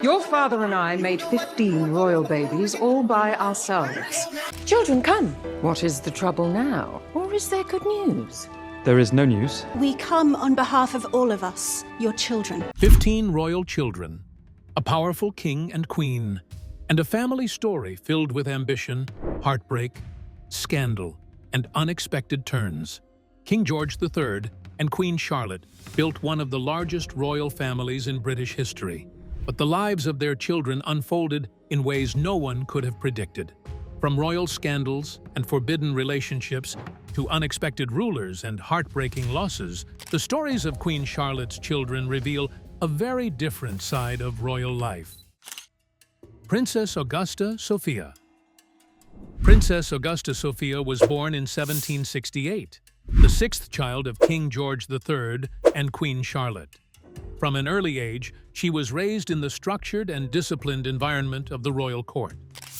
Your father and I made 15 royal babies all by ourselves. Children, come. What is the trouble now? Or is there good news? There is no news. We come on behalf of all of us, your children. 15 royal children, a powerful king and queen, and a family story filled with ambition, heartbreak, scandal, and unexpected turns. King George III and Queen Charlotte built one of the largest royal families in British history. But the lives of their children unfolded in ways no one could have predicted. From royal scandals and forbidden relationships to unexpected rulers and heartbreaking losses, the stories of Queen Charlotte's children reveal a very different side of royal life. Princess Augusta Sophia. Princess Augusta Sophia was born in 1768, the sixth child of King George III and Queen Charlotte. From an early age, she was raised in the structured and disciplined environment of the royal court.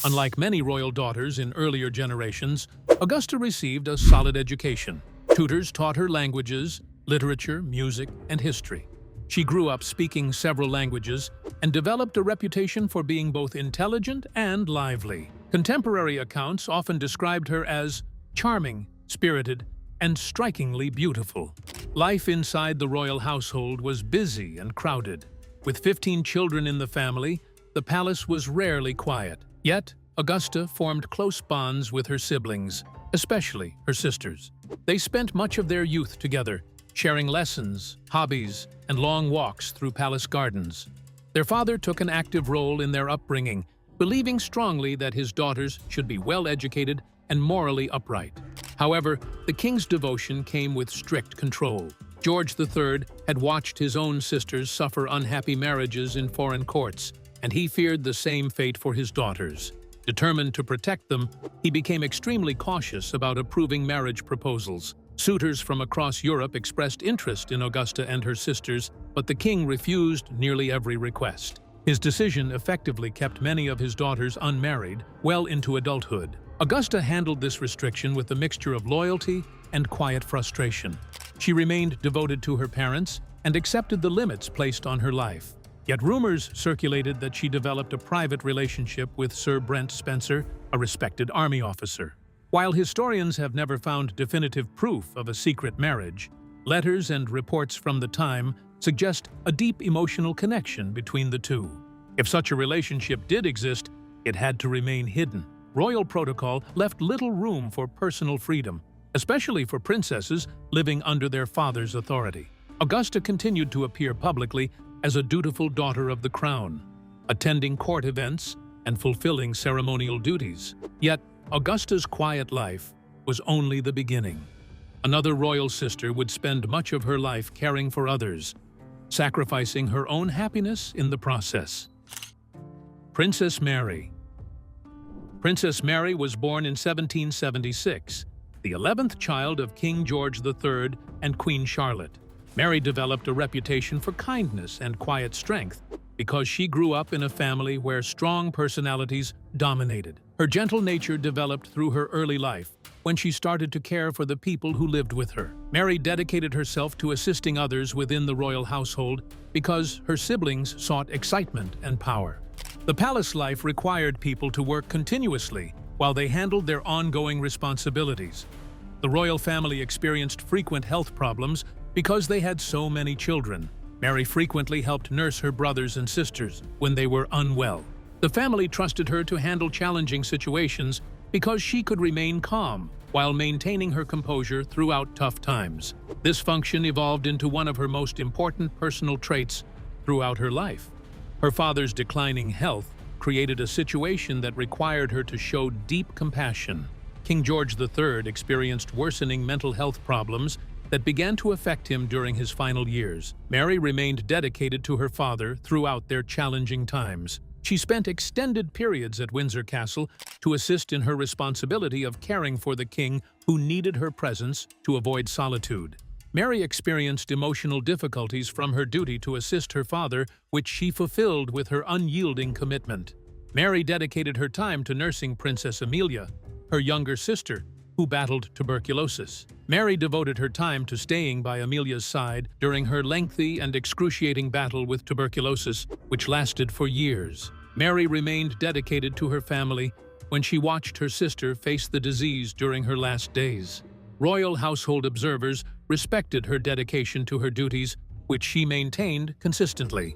Unlike many royal daughters in earlier generations, Augusta received a solid education. Tutors taught her languages, literature, music, and history. She grew up speaking several languages and developed a reputation for being both intelligent and lively. Contemporary accounts often described her as charming, spirited, and strikingly beautiful. Life inside the royal household was busy and crowded. With 15 children in the family, the palace was rarely quiet. Yet, Augusta formed close bonds with her siblings, especially her sisters. They spent much of their youth together, sharing lessons, hobbies, and long walks through palace gardens. Their father took an active role in their upbringing, believing strongly that his daughters should be well-educated and morally upright. However, the king's devotion came with strict control. George III had watched his own sisters suffer unhappy marriages in foreign courts, and he feared the same fate for his daughters. Determined to protect them, he became extremely cautious about approving marriage proposals. Suitors from across Europe expressed interest in Augusta and her sisters, but the king refused nearly every request. His decision effectively kept many of his daughters unmarried well into adulthood. Augusta handled this restriction with a mixture of loyalty and quiet frustration. She remained devoted to her parents and accepted the limits placed on her life. Yet rumors circulated that she developed a private relationship with Sir Brent Spencer, a respected army officer. While historians have never found definitive proof of a secret marriage, letters and reports from the time suggest a deep emotional connection between the two. If such a relationship did exist, it had to remain hidden. Royal protocol left little room for personal freedom, especially for princesses living under their father's authority. Augusta continued to appear publicly as a dutiful daughter of the crown, attending court events and fulfilling ceremonial duties. Yet, Augusta's quiet life was only the beginning. Another royal sister would spend much of her life caring for others, sacrificing her own happiness in the process. Princess Mary. Princess Mary was born in 1776, the 11th child of King George III and Queen Charlotte. Mary developed a reputation for kindness and quiet strength because she grew up in a family where strong personalities dominated. Her gentle nature developed through her early life when she started to care for the people who lived with her. Mary dedicated herself to assisting others within the royal household because her siblings sought excitement and power. The palace life required people to work continuously while they handled their ongoing responsibilities. The royal family experienced frequent health problems because they had so many children. Mary frequently helped nurse her brothers and sisters when they were unwell. The family trusted her to handle challenging situations because she could remain calm while maintaining her composure throughout tough times. This function evolved into one of her most important personal traits throughout her life. Her father's declining health created a situation that required her to show deep compassion. King George III experienced worsening mental health problems that began to affect him during his final years. Mary remained dedicated to her father throughout their challenging times. She spent extended periods at Windsor Castle to assist in her responsibility of caring for the king who needed her presence to avoid solitude. Mary experienced emotional difficulties from her duty to assist her father, which she fulfilled with her unyielding commitment. Mary dedicated her time to nursing Princess Amelia, her younger sister, who battled tuberculosis. Mary devoted her time to staying by Amelia's side during her lengthy and excruciating battle with tuberculosis, which lasted for years. Mary remained dedicated to her family when she watched her sister face the disease during her last days. Royal household observers respected her dedication to her duties, which she maintained consistently.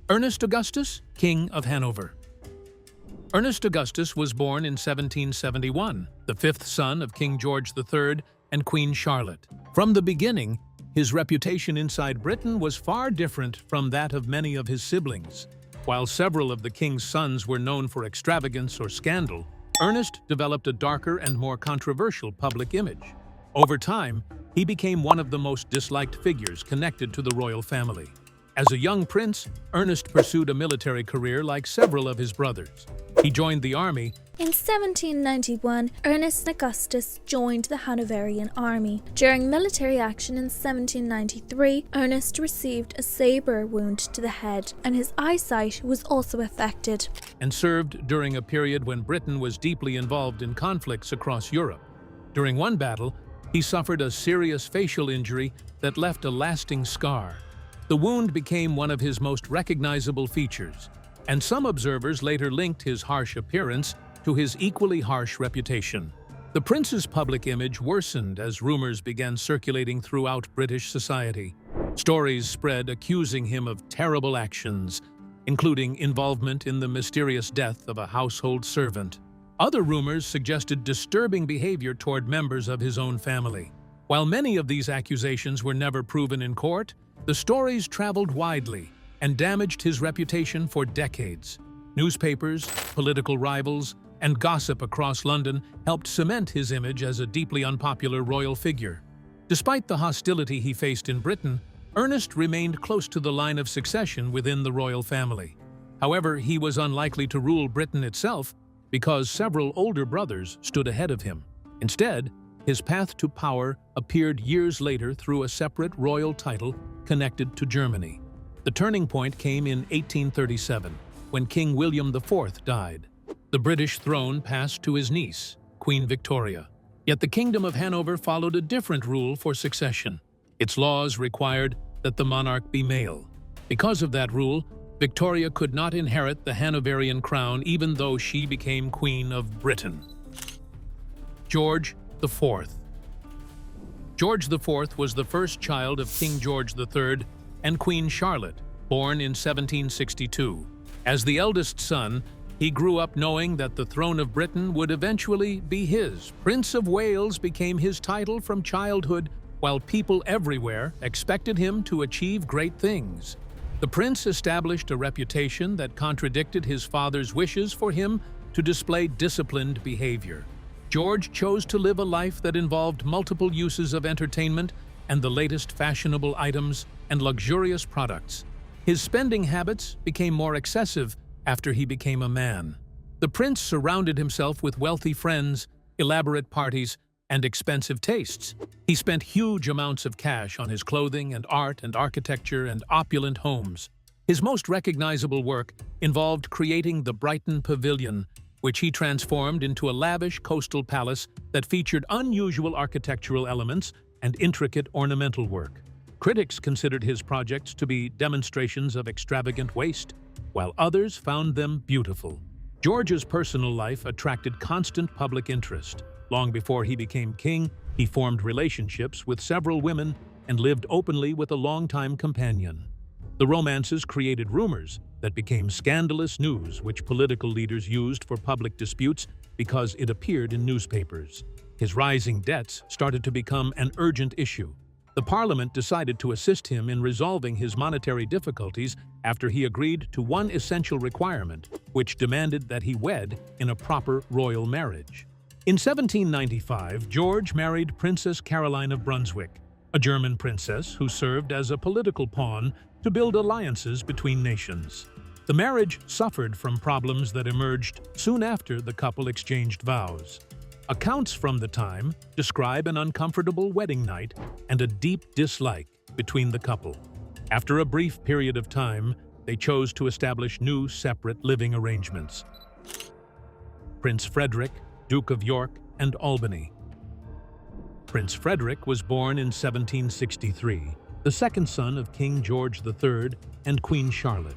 Ernest Augustus, King of Hanover. Ernest Augustus was born in 1771, the fifth son of King George III and Queen Charlotte. From the beginning, his reputation inside Britain was far different from that of many of his siblings. While several of the king's sons were known for extravagance or scandal, Ernest developed a darker and more controversial public image. Over time, he became one of the most disliked figures connected to the royal family. As a young prince, Ernest pursued a military career like several of his brothers. He joined the army. In 1791, Ernest Augustus joined the Hanoverian army. During military action in 1793, Ernest received a saber wound to the head, and his eyesight was also affected. And served during a period when Britain was deeply involved in conflicts across Europe. During one battle, he suffered a serious facial injury that left a lasting scar. The wound became one of his most recognizable features, and some observers later linked his harsh appearance to his equally harsh reputation. The prince's public image worsened as rumors began circulating throughout British society. Stories spread accusing him of terrible actions, including involvement in the mysterious death of a household servant. Other rumors suggested disturbing behavior toward members of his own family. While many of these accusations were never proven in court, the stories traveled widely and damaged his reputation for decades. Newspapers, political rivals, and gossip across London helped cement his image as a deeply unpopular royal figure. Despite the hostility he faced in Britain, Ernest remained close to the line of succession within the royal family. However, he was unlikely to rule Britain itself because several older brothers stood ahead of him. Instead, his path to power appeared years later through a separate royal title connected to Germany. The turning point came in 1837, when King William IV died. The British throne passed to his niece, Queen Victoria. Yet the Kingdom of Hanover followed a different rule for succession. Its laws required that the monarch be male. Because of that rule, Victoria could not inherit the Hanoverian crown even though she became Queen of Britain. George IV. George IV was the first child of King George III and Queen Charlotte, born in 1762. As the eldest son, he grew up knowing that the throne of Britain would eventually be his. Prince of Wales became his title from childhood, while people everywhere expected him to achieve great things. The prince established a reputation that contradicted his father's wishes for him to display disciplined behavior. George chose to live a life that involved multiple uses of entertainment and the latest fashionable items and luxurious products. His spending habits became more excessive after he became a man. The prince surrounded himself with wealthy friends, elaborate parties, and expensive tastes. He spent huge amounts of cash on his clothing and art and architecture and opulent homes. His most recognizable work involved creating the Brighton Pavilion, which he transformed into a lavish coastal palace that featured unusual architectural elements and intricate ornamental work. Critics considered his projects to be demonstrations of extravagant waste, while others found them beautiful. George's personal life attracted constant public interest. Long before he became king, he formed relationships with several women and lived openly with a longtime companion. The romances created rumors that became scandalous news which political leaders used for public disputes because it appeared in newspapers. His rising debts started to become an urgent issue. The Parliament decided to assist him in resolving his monetary difficulties after he agreed to one essential requirement, which demanded that he wed in a proper royal marriage. In 1795, George married Princess Caroline of Brunswick, a German princess who served as a political pawn to build alliances between nations. The marriage suffered from problems that emerged soon after the couple exchanged vows. Accounts from the time describe an uncomfortable wedding night and a deep dislike between the couple. After a brief period of time, they chose to establish new separate living arrangements. Prince Frederick, Duke of York and Albany. Prince Frederick was born in 1763, the second son of King George III and Queen Charlotte.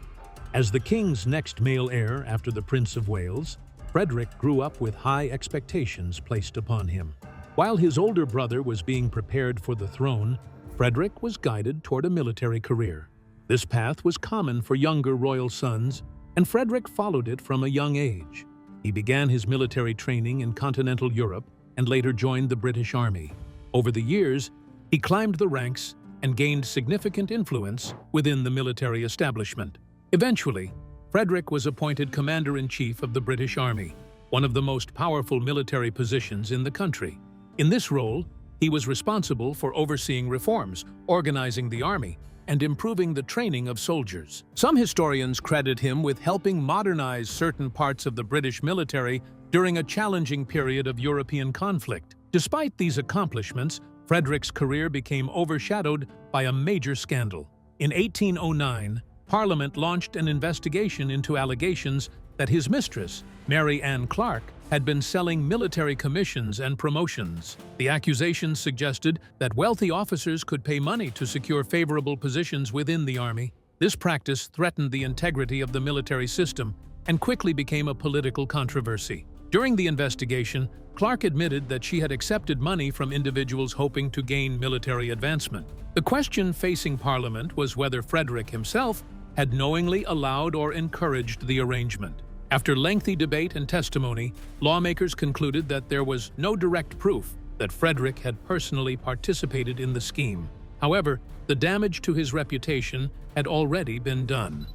As the king's next male heir after the Prince of Wales, Frederick grew up with high expectations placed upon him. While his older brother was being prepared for the throne, Frederick was guided toward a military career. This path was common for younger royal sons, and Frederick followed it from a young age. He began his military training in continental Europe and later joined the British Army. Over the years, he climbed the ranks and gained significant influence within the military establishment. Eventually, Frederick was appointed Commander-in-Chief of the British Army, one of the most powerful military positions in the country. In this role, he was responsible for overseeing reforms, organizing the army, and improving the training of soldiers. Some historians credit him with helping modernize certain parts of the British military during a challenging period of European conflict. Despite these accomplishments, Frederick's career became overshadowed by a major scandal. In 1809, Parliament launched an investigation into allegations that his mistress, Mary Ann Clark, had been selling military commissions and promotions. The accusations suggested that wealthy officers could pay money to secure favorable positions within the army. This practice threatened the integrity of the military system and quickly became a political controversy. During the investigation, Clark admitted that she had accepted money from individuals hoping to gain military advancement. The question facing Parliament was whether Frederick himself had knowingly allowed or encouraged the arrangement. After lengthy debate and testimony, lawmakers concluded that there was no direct proof that Frederick had personally participated in the scheme. However, the damage to his reputation had already been done.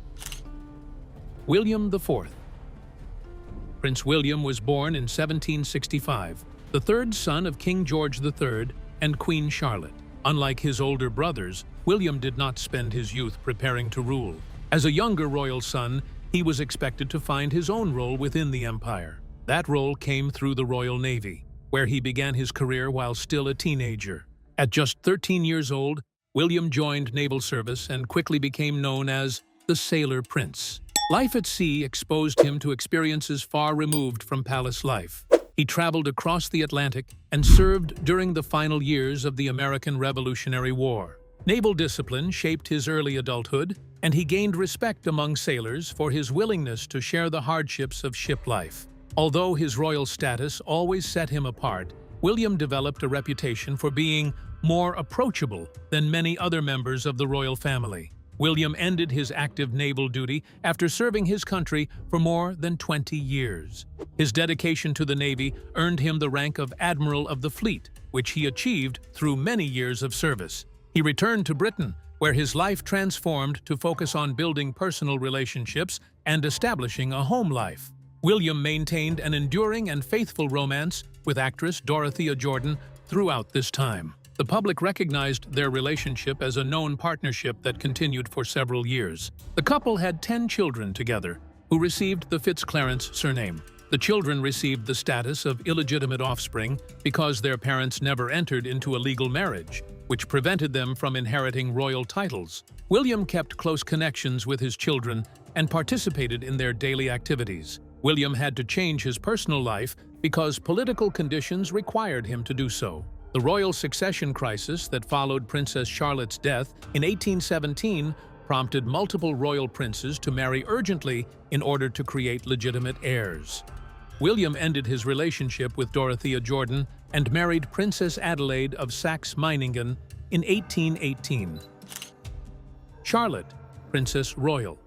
William IV. Prince William was born in 1765, the third son of King George III and Queen Charlotte. Unlike his older brothers, William did not spend his youth preparing to rule. As a younger royal son, he was expected to find his own role within the empire. That role came through the Royal Navy, where he began his career while still a teenager. At just 13 years old, William joined naval service and quickly became known as the Sailor Prince. Life at sea exposed him to experiences far removed from palace life. He traveled across the Atlantic and served during the final years of the American Revolutionary War. Naval discipline shaped his early adulthood, and he gained respect among sailors for his willingness to share the hardships of ship life. Although his royal status always set him apart, William developed a reputation for being more approachable than many other members of the royal family. William ended his active naval duty after serving his country for more than 20 years. His dedication to the Navy earned him the rank of Admiral of the Fleet, which he achieved through many years of service. He returned to Britain, where his life transformed to focus on building personal relationships and establishing a home life. William maintained an enduring and faithful romance with actress Dorothea Jordan throughout this time. The public recognized their relationship as a known partnership that continued for several years. The couple had 10 children together, who received the Fitzclarence surname. The children received the status of illegitimate offspring because their parents never entered into a legal marriage, which prevented them from inheriting royal titles. William kept close connections with his children and participated in their daily activities. William had to change his personal life because political conditions required him to do so. The royal succession crisis that followed Princess Charlotte's death in 1817 prompted multiple royal princes to marry urgently in order to create legitimate heirs. William ended his relationship with Dorothea Jordan and married Princess Adelaide of Saxe-Meiningen in 1818. Charlotte, Princess Royal.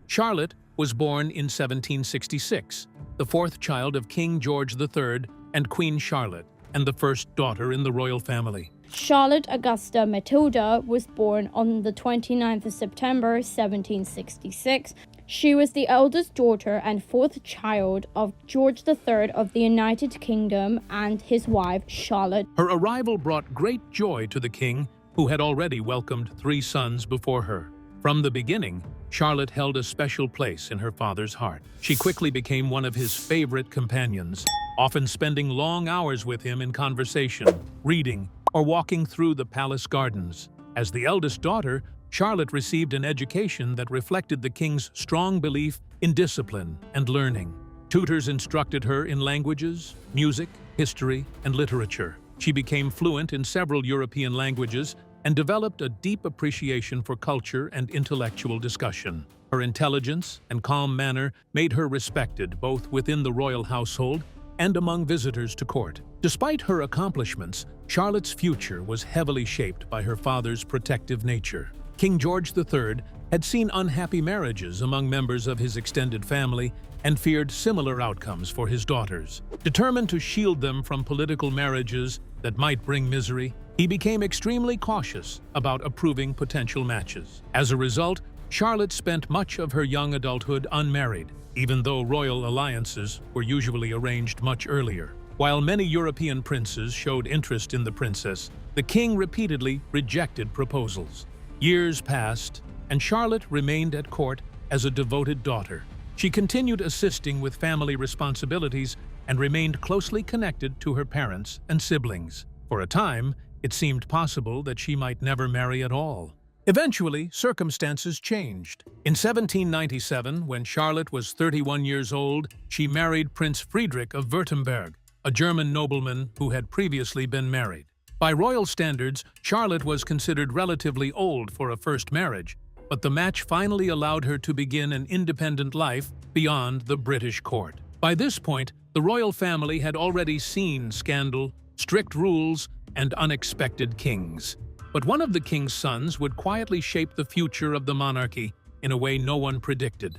Charlotte was born in 1766, the fourth child of King George III and Queen Charlotte, and the first daughter in the royal family. Charlotte Augusta Matilda was born on the 29th of September 1766. She was the eldest daughter and fourth child of George III of the United Kingdom and his wife, Charlotte. Her arrival brought great joy to the king, who had already welcomed 3 sons before her. From the beginning, Charlotte held a special place in her father's heart. She quickly became one of his favorite companions, often spending long hours with him in conversation, reading, or walking through the palace gardens. As the eldest daughter, Charlotte received an education that reflected the king's strong belief in discipline and learning. Tutors instructed her in languages, music, history, and literature. She became fluent in several European languages and developed a deep appreciation for culture and intellectual discussion. Her intelligence and calm manner made her respected both within the royal household and among visitors to court. Despite her accomplishments, Charlotte's future was heavily shaped by her father's protective nature. King George III had seen unhappy marriages among members of his extended family and feared similar outcomes for his daughters. Determined to shield them from political marriages that might bring misery, he became extremely cautious about approving potential matches. As a result, Charlotte spent much of her young adulthood unmarried, even though royal alliances were usually arranged much earlier. While many European princes showed interest in the princess, the king repeatedly rejected proposals. Years passed, and Charlotte remained at court as a devoted daughter. She continued assisting with family responsibilities and remained closely connected to her parents and siblings. For a time, it seemed possible that she might never marry at all. Eventually, circumstances changed. In 1797, when Charlotte was 31 years old, she married Prince Friedrich of Württemberg, a German nobleman who had previously been married. By royal standards, Charlotte was considered relatively old for a first marriage, but the match finally allowed her to begin an independent life beyond the British court. By this point, the royal family had already seen scandal, strict rules, and unexpected kings. But one of the king's sons would quietly shape the future of the monarchy in a way no one predicted.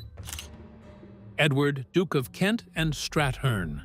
Edward, Duke of Kent and Strathearn.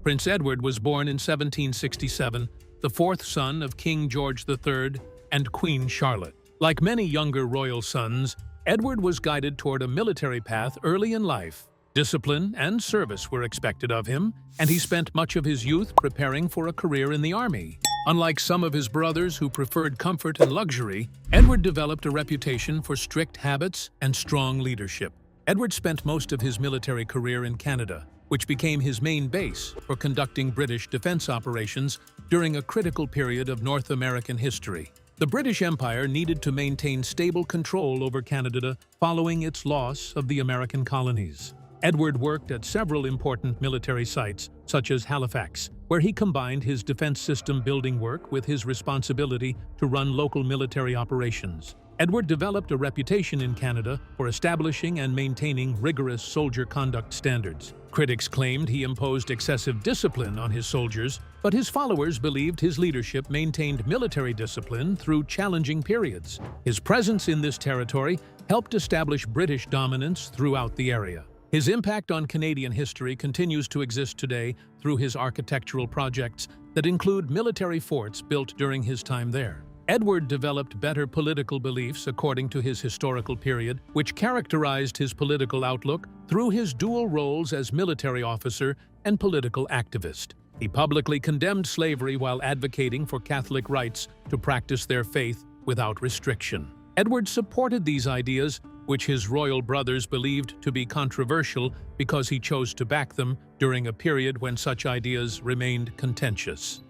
Prince Edward was born in 1767, the fourth son of King George III and Queen Charlotte. Like many younger royal sons, Edward was guided toward a military path early in life. Discipline and service were expected of him, and he spent much of his youth preparing for a career in the army. Unlike some of his brothers who preferred comfort and luxury, Edward developed a reputation for strict habits and strong leadership. Edward spent most of his military career in Canada, which became his main base for conducting British defense operations during a critical period of North American history. The British Empire needed to maintain stable control over Canada following its loss of the American colonies. Edward worked at several important military sites, such as Halifax, where he combined his defense system building work with his responsibility to run local military operations. Edward developed a reputation in Canada for establishing and maintaining rigorous soldier conduct standards. Critics claimed he imposed excessive discipline on his soldiers, but his followers believed his leadership maintained military discipline through challenging periods. His presence in this territory helped establish British dominance throughout the area. His impact on Canadian history continues to exist today through his architectural projects that include military forts built during his time there. Edward developed better political beliefs according to his historical period, which characterized his political outlook through his dual roles as military officer and political activist. He publicly condemned slavery while advocating for Catholic rights to practice their faith without restriction. Edward supported these ideas, which his royal brothers believed to be controversial because he chose to back them during a period when such ideas remained contentious.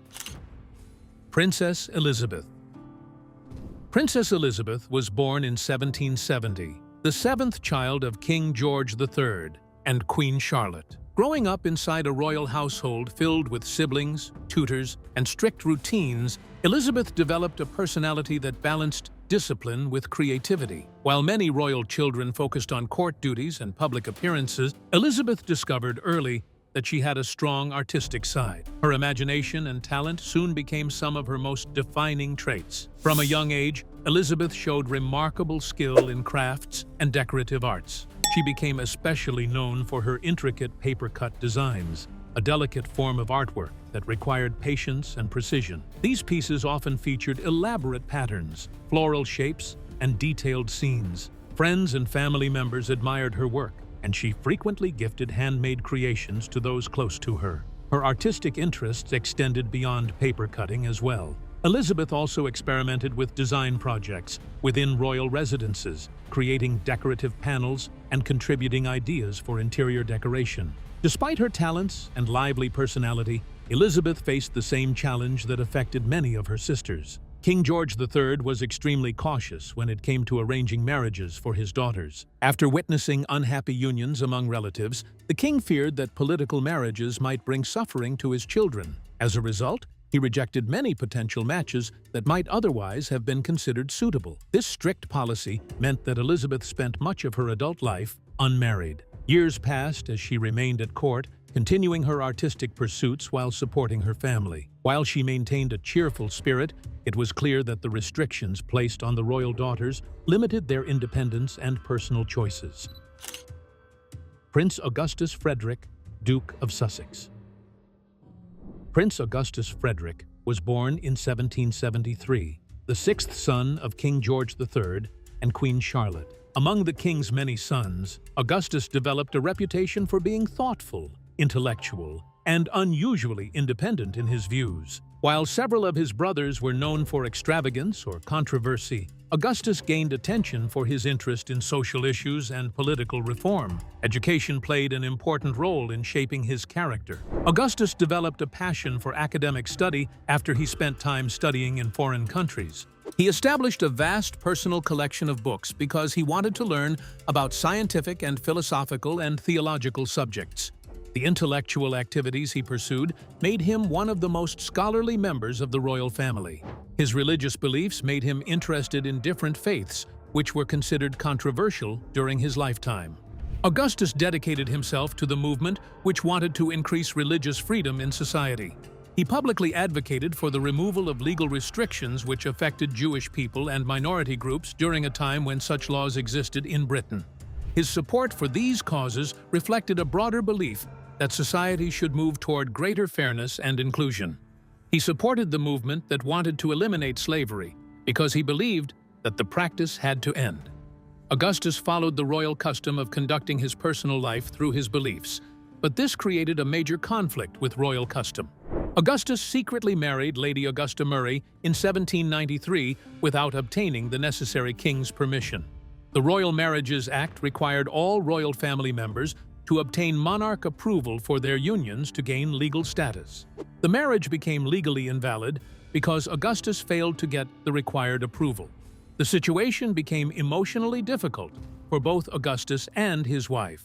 Princess Elizabeth. Princess Elizabeth was born in 1770, the seventh child of King George III and Queen Charlotte. Growing up inside a royal household filled with siblings, tutors, and strict routines, Elizabeth developed a personality that balanced discipline with creativity. While many royal children focused on court duties and public appearances, Elizabeth discovered early that she had a strong artistic side. Her imagination and talent soon became some of her most defining traits. From a young age, Elizabeth showed remarkable skill in crafts and decorative arts. She became especially known for her intricate paper-cut designs, a delicate form of artwork that required patience and precision. These pieces often featured elaborate patterns, floral shapes, and detailed scenes. Friends and family members admired her work, and she frequently gifted handmade creations to those close to her. Her artistic interests extended beyond paper cutting as well. Elizabeth also experimented with design projects within royal residences, creating decorative panels and contributing ideas for interior decoration. Despite her talents and lively personality, Elizabeth faced the same challenge that affected many of her sisters. King George III was extremely cautious when it came to arranging marriages for his daughters. After witnessing unhappy unions among relatives, the king feared that political marriages might bring suffering to his children. As a result, He rejected many potential matches that might otherwise have been considered suitable. This strict policy meant that Elizabeth spent much of her adult life unmarried. Years passed as she remained at court, continuing her artistic pursuits while supporting her family. While she maintained a cheerful spirit, it was clear that the restrictions placed on the royal daughters limited their independence and personal choices. Prince Augustus Frederick, Duke of Sussex. Prince Augustus Frederick was born in 1773, the sixth son of King George III and Queen Charlotte. Among the king's many sons, Augustus developed a reputation for being thoughtful, intellectual, and unusually independent in his views. While several of his brothers were known for extravagance or controversy, Augustus gained attention for his interest in social issues and political reform. Education played an important role in shaping his character. Augustus developed a passion for academic study after he spent time studying in foreign countries. He established a vast personal collection of books because he wanted to learn about scientific and philosophical and theological subjects. The intellectual activities he pursued made him one of the most scholarly members of the royal family. His religious beliefs made him interested in different faiths, which were considered controversial during his lifetime. Augustus dedicated himself to the movement which wanted to increase religious freedom in society. He publicly advocated for the removal of legal restrictions which affected Jewish people and minority groups during a time when such laws existed in Britain. His support for these causes reflected a broader belief that society should move toward greater fairness and inclusion. He supported the movement that wanted to eliminate slavery because he believed that the practice had to end. Augustus followed the royal custom of conducting his personal life through his beliefs, but this created a major conflict with royal custom. Augustus secretly married Lady Augusta Murray in 1793 without obtaining the necessary king's permission. The Royal Marriages Act required all royal family members to obtain monarch approval for their unions to gain legal status. The marriage became legally invalid because Augustus failed to get the required approval. The situation became emotionally difficult for both Augustus and his wife.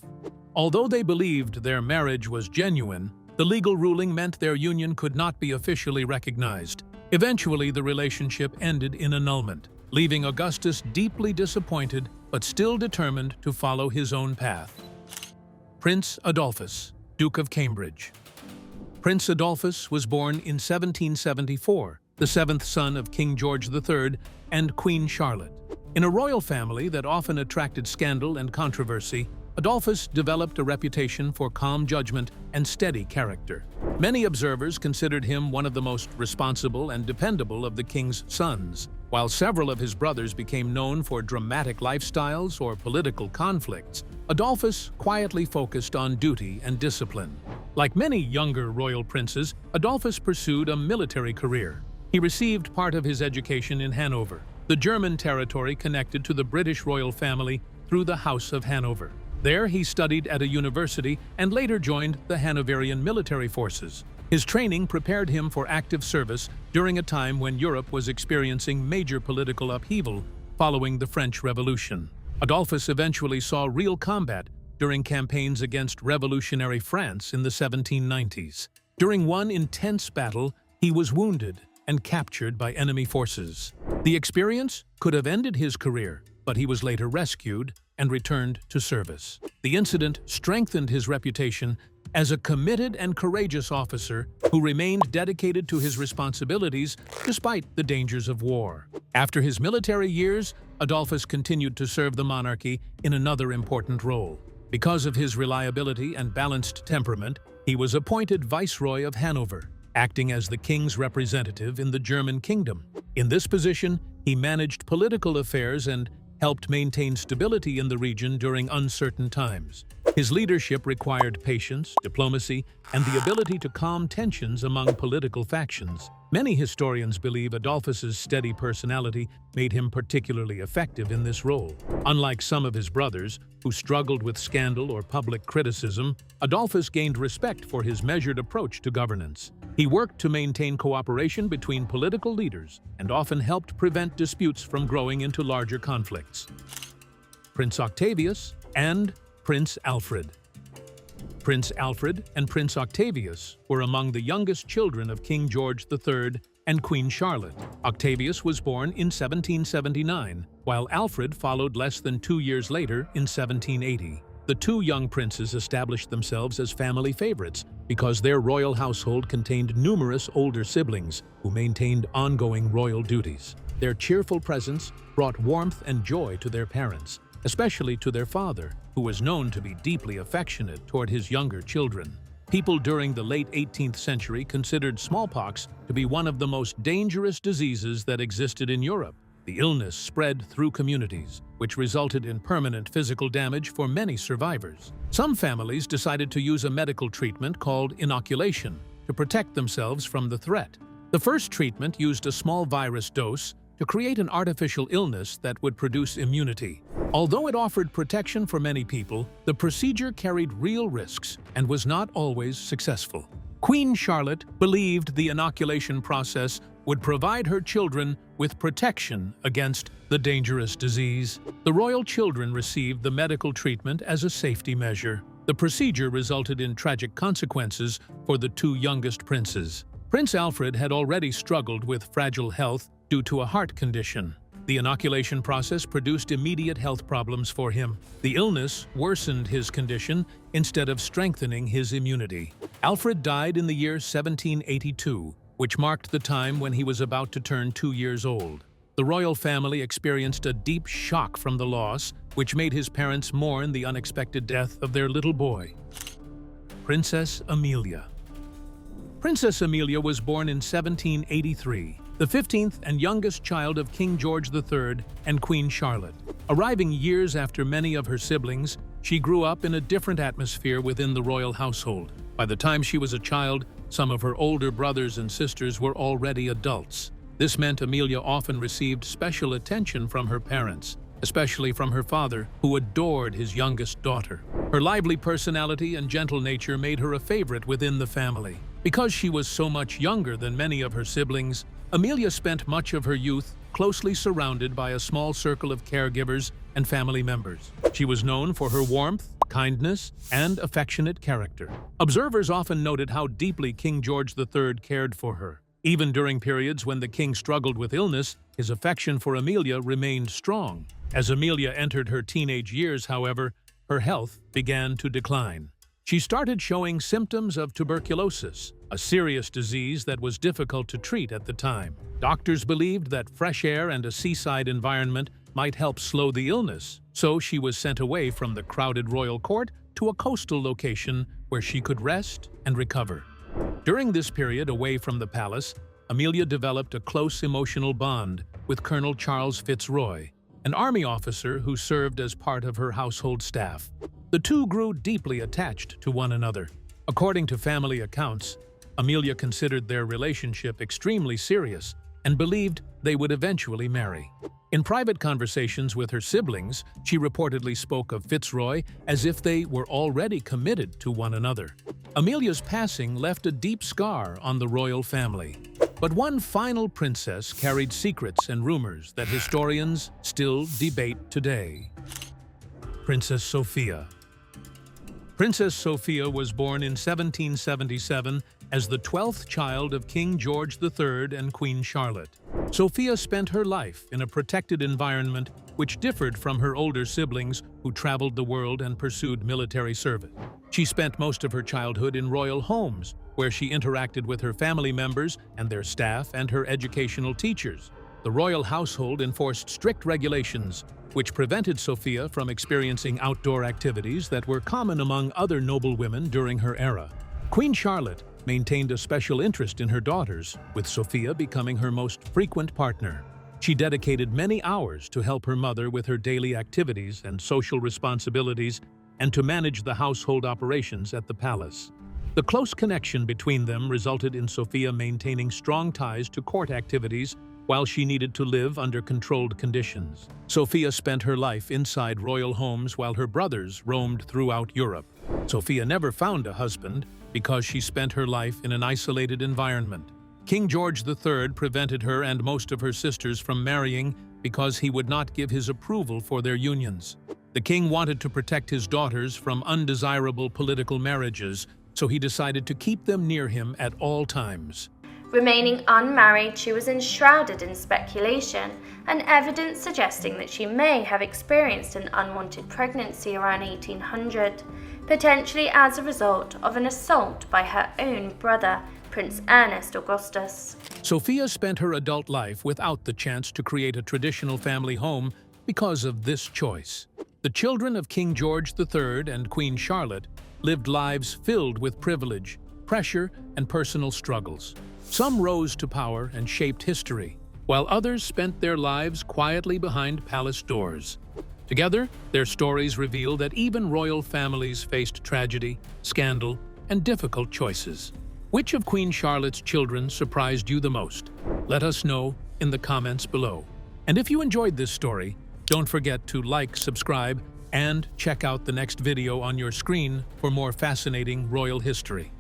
Although they believed their marriage was genuine, the legal ruling meant their union could not be officially recognized. Eventually, the relationship ended in annulment, leaving Augustus deeply disappointed but still determined to follow his own path. Prince Adolphus, Duke of Cambridge. Prince Adolphus was born in 1774, the seventh son of King George III and Queen Charlotte. In a royal family that often attracted scandal and controversy, Adolphus developed a reputation for calm judgment and steady character. Many observers considered him one of the most responsible and dependable of the king's sons. While several of his brothers became known for dramatic lifestyles or political conflicts, Adolphus quietly focused on duty and discipline. Like many younger royal princes, Adolphus pursued a military career. He received part of his education in Hanover, the German territory connected to the British royal family through the House of Hanover. There, he studied at a university and later joined the Hanoverian military forces. His training prepared him for active service during a time when Europe was experiencing major political upheaval following the French Revolution. Adolphus eventually saw real combat during campaigns against revolutionary France in the 1790s. During one intense battle, he was wounded and captured by enemy forces. The experience could have ended his career, but he was later rescued and returned to service. The incident strengthened his reputation as a committed and courageous officer who remained dedicated to his responsibilities despite the dangers of war. After his military years, Adolphus continued to serve the monarchy in another important role. Because of his reliability and balanced temperament, he was appointed Viceroy of Hanover, acting as the king's representative in the German kingdom. In this position, he managed political affairs and helped maintain stability in the region during uncertain times. His leadership required patience, diplomacy, and the ability to calm tensions among political factions. Many historians believe Adolphus's steady personality made him particularly effective in this role. Unlike some of his brothers, who struggled with scandal or public criticism, Adolphus gained respect for his measured approach to governance. He worked to maintain cooperation between political leaders and often helped prevent disputes from growing into larger conflicts. Prince Octavius and Prince Alfred. Prince Alfred and Prince Octavius were among the youngest children of King George III and Queen Charlotte. Octavius was born in 1779, while Alfred followed less than 2 years later in 1780. The two young princes established themselves as family favorites because their royal household contained numerous older siblings who maintained ongoing royal duties. Their cheerful presence brought warmth and joy to their parents, especially to their father, who was known to be deeply affectionate toward his younger children. People during the late 18th century considered smallpox to be one of the most dangerous diseases that existed in Europe. The illness spread through communities, which resulted in permanent physical damage for many survivors. Some families decided to use a medical treatment called inoculation to protect themselves from the threat. The first treatment used a small virus dose to create an artificial illness that would produce immunity. Although it offered protection for many people, the procedure carried real risks and was not always successful. Queen Charlotte believed the inoculation process would provide her children with protection against the dangerous disease. The royal children received the medical treatment as a safety measure. The procedure resulted in tragic consequences for the two youngest princes. Prince Alfred had already struggled with fragile health due to a heart condition. The inoculation process produced immediate health problems for him. The illness worsened his condition instead of strengthening his immunity. Alfred died in the year 1782, which marked the time when he was about to turn 2 years old. The royal family experienced a deep shock from the loss, which made his parents mourn the unexpected death of their little boy. Princess Amelia. Princess Amelia was born in 1783, the 15th and youngest child of King George III and Queen Charlotte. Arriving years after many of her siblings, she grew up in a different atmosphere within the royal household. By the time she was a child, some of her older brothers and sisters were already adults. This meant Amelia often received special attention from her parents, especially from her father, who adored his youngest daughter. Her lively personality and gentle nature made her a favorite within the family. Because she was so much younger than many of her siblings, Amelia spent much of her youth closely surrounded by a small circle of caregivers and family members. She was known for her warmth, kindness, and affectionate character. Observers often noted how deeply King George III cared for her. Even during periods when the king struggled with illness, his affection for Amelia remained strong. As Amelia entered her teenage years, however, her health began to decline. She started showing symptoms of tuberculosis, a serious disease that was difficult to treat at the time. Doctors believed that fresh air and a seaside environment might help slow the illness, so she was sent away from the crowded royal court to a coastal location where she could rest and recover. During this period away from the palace, Amelia developed a close emotional bond with Colonel Charles Fitzroy, an army officer who served as part of her household staff. The two grew deeply attached to one another. According to family accounts, Amelia considered their relationship extremely serious and believed they would eventually marry. In private conversations with her siblings, she reportedly spoke of Fitzroy as if they were already committed to one another. Amelia's passing left a deep scar on the royal family. But one final princess carried secrets and rumors that historians still debate today. Princess Sophia. Princess Sophia was born in 1777 as the 12th child of King George III and Queen Charlotte. Sophia spent her life in a protected environment which differed from her older siblings who traveled the world and pursued military service. She spent most of her childhood in royal homes, where she interacted with her family members and their staff and her educational teachers. The royal household enforced strict regulations, which prevented Sophia from experiencing outdoor activities that were common among other noble women during her era. Queen Charlotte maintained a special interest in her daughters, with Sophia becoming her most frequent partner. She dedicated many hours to help her mother with her daily activities and social responsibilities and to manage the household operations at the palace. The close connection between them resulted in Sophia maintaining strong ties to court activities while she needed to live under controlled conditions. Sophia spent her life inside royal homes while her brothers roamed throughout Europe. Sophia never found a husband because she spent her life in an isolated environment. King George III prevented her and most of her sisters from marrying because he would not give his approval for their unions. The king wanted to protect his daughters from undesirable political marriages, so he decided to keep them near him at all times. Remaining unmarried, she was enshrouded in speculation and evidence suggesting that she may have experienced an unwanted pregnancy around 1800, potentially as a result of an assault by her own brother, Prince Ernest Augustus. Sophia spent her adult life without the chance to create a traditional family home because of this choice. The children of King George III and Queen Charlotte lived lives filled with privilege, pressure, and personal struggles. Some rose to power and shaped history, while others spent their lives quietly behind palace doors. Together, their stories reveal that even royal families faced tragedy, scandal, and difficult choices. Which of Queen Charlotte's children surprised you the most? Let us know in the comments below. And if you enjoyed this story, don't forget to like, subscribe, and check out the next video on your screen for more fascinating royal history.